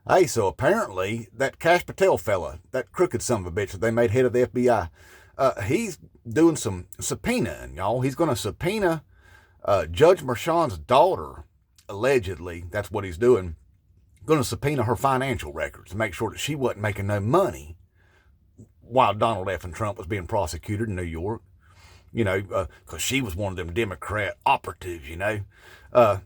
Hey, so apparently that Cash Patel fella, that crooked son of a bitch that they made head of the FBI, he's doing some subpoenaing, y'all. He's going to subpoena Judge Mershon's daughter, allegedly. That's what he's doing. Going to subpoena her financial records to make sure that she wasn't making no money while Donald F. and Trump was being prosecuted in New York. You know, because she was one of them Democrat operatives, you know. Uh,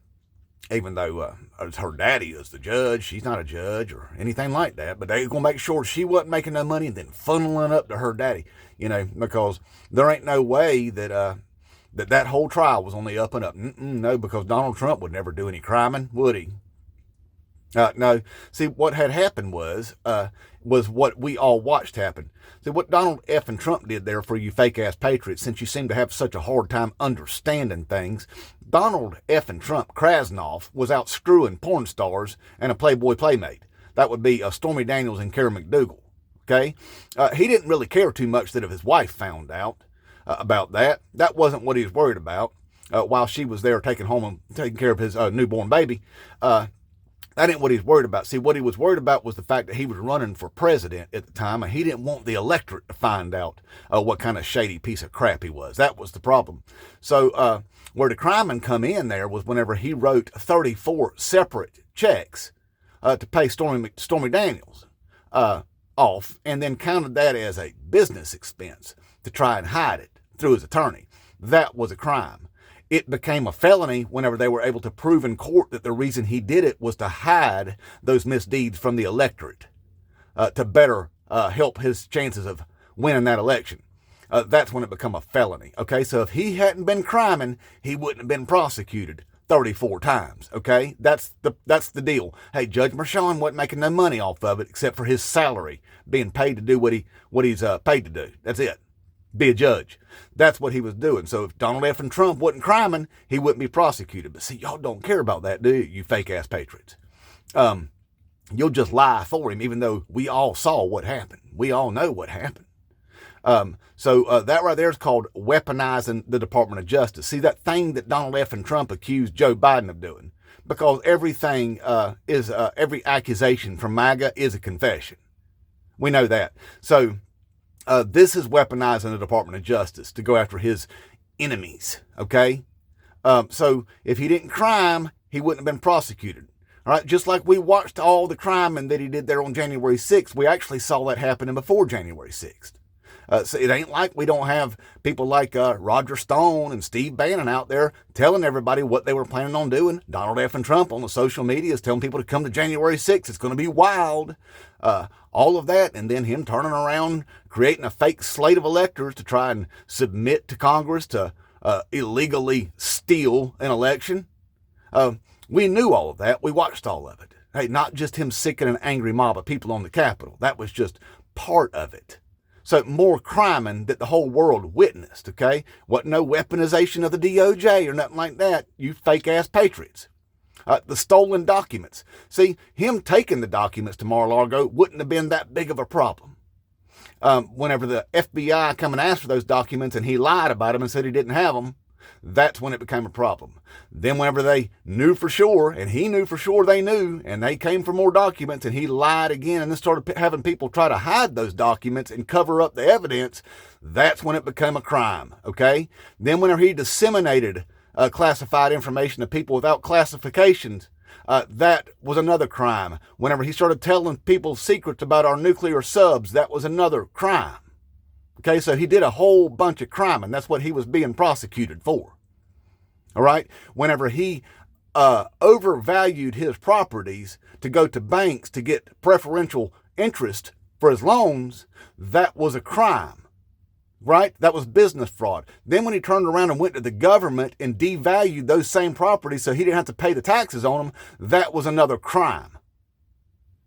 Even though her daddy is the judge, she's not a judge or anything like that. But they're going to make sure she wasn't making no money and then funneling up to her daddy, you know, because there ain't no way that that whole trial was on the up and up. No, because Donald Trump would never do any criming, would he? No. See, what had happened was what we all watched happen. See, what Donald F. and Trump did there, for you fake-ass patriots, since you seem to have such a hard time understanding things, Donald F. and Trump Krasnoff was out screwing porn stars and a Playboy playmate. That would be Stormy Daniels and Karen McDougal. Okay? He didn't really care too much that if his wife found out about that. That wasn't what he was worried about while she was there taking care of his newborn baby. That ain't what he was worried about. See, what he was worried about was the fact that he was running for president at the time, and he didn't want the electorate to find out what kind of shady piece of crap he was. That was the problem. So where the crime come in there was whenever he wrote 34 separate checks to pay Stormy Daniels off, and then counted that as a business expense to try and hide it through his attorney. That was a crime. It became a felony whenever they were able to prove in court that the reason he did it was to hide those misdeeds from the electorate to better help his chances of winning that election. That's when it became a felony. Okay, so if he hadn't been criming, he wouldn't have been prosecuted 34 times. Okay, that's the deal. Hey, Judge Mershon wasn't making no money off of it except for his salary being paid to do what he's paid to do. That's it. Be a judge. That's what he was doing. So if Donald F. and Trump wasn't criming, he wouldn't be prosecuted. But see, y'all don't care about that, do you? You fake ass patriots. You'll just lie for him, even though we all saw what happened. We all know what happened. So that right there is called weaponizing the Department of Justice. See, that thing that Donald F. and Trump accused Joe Biden of doing, because everything every accusation from MAGA is a confession. We know that. So this is weaponizing the Department of Justice to go after his enemies, okay? So if he didn't crime, he wouldn't have been prosecuted. All right, just like we watched all the crime that he did there on January 6th, we actually saw that happening before January 6th. So it ain't like we don't have people like Roger Stone and Steve Bannon out there telling everybody what they were planning on doing. Donald F. and Trump on the social media is telling people to come to January 6th. It's going to be wild. All of that, and then him turning around, creating a fake slate of electors to try and submit to Congress to illegally steal an election. We knew all of that. We watched all of it. Hey, not just him sicking an angry mob of people on the Capitol. That was just part of it. So more criming that the whole world witnessed, okay? Wasn't no weaponization of the DOJ or nothing like that, you fake-ass patriots. The stolen documents. See, him taking the documents to Mar-a-Lago wouldn't have been that big of a problem. Whenever the FBI come and asked for those documents and he lied about them and said he didn't have them, that's when it became a problem. Then whenever they knew for sure, and he knew for sure they knew, and they came for more documents and he lied again and then started having people try to hide those documents and cover up the evidence, that's when it became a crime, okay? Then whenever he disseminated classified information to people without classifications, that was another crime. Whenever he started telling people secrets about our nuclear subs, that was another crime. Okay, so he did a whole bunch of crime, and that's what he was being prosecuted for. All right, whenever he overvalued his properties to go to banks to get preferential interest for his loans, that was a crime. Right? That was business fraud. Then when he turned around and went to the government and devalued those same properties so he didn't have to pay the taxes on them, that was another crime.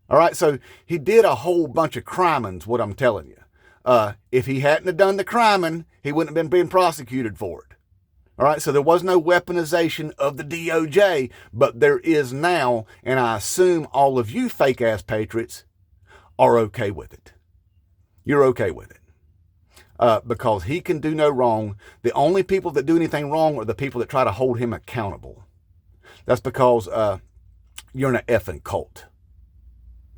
All right, so he did a whole bunch of crimings, what I'm telling you. If he hadn't have done the criming, he wouldn't have been being prosecuted for it. All right, so there was no weaponization of the DOJ, but there is now, and I assume all of you fake-ass patriots are okay with it. You're okay with it. Because he can do no wrong. The only people that do anything wrong are the people that try to hold him accountable. That's because you're in an effing cult.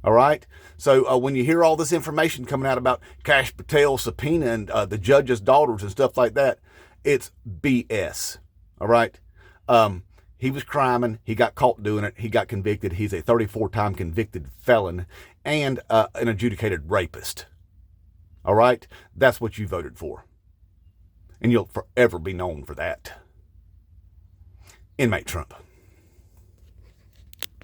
All right. So when you hear all this information coming out about Kash Patel subpoena and the judge's daughters and stuff like that, it's BS. All right. He was criming. He got caught doing it. He got convicted. He's a 34-time convicted felon and an adjudicated rapist. All right. That's what you voted for. And you'll forever be known for that. Inmate Trump.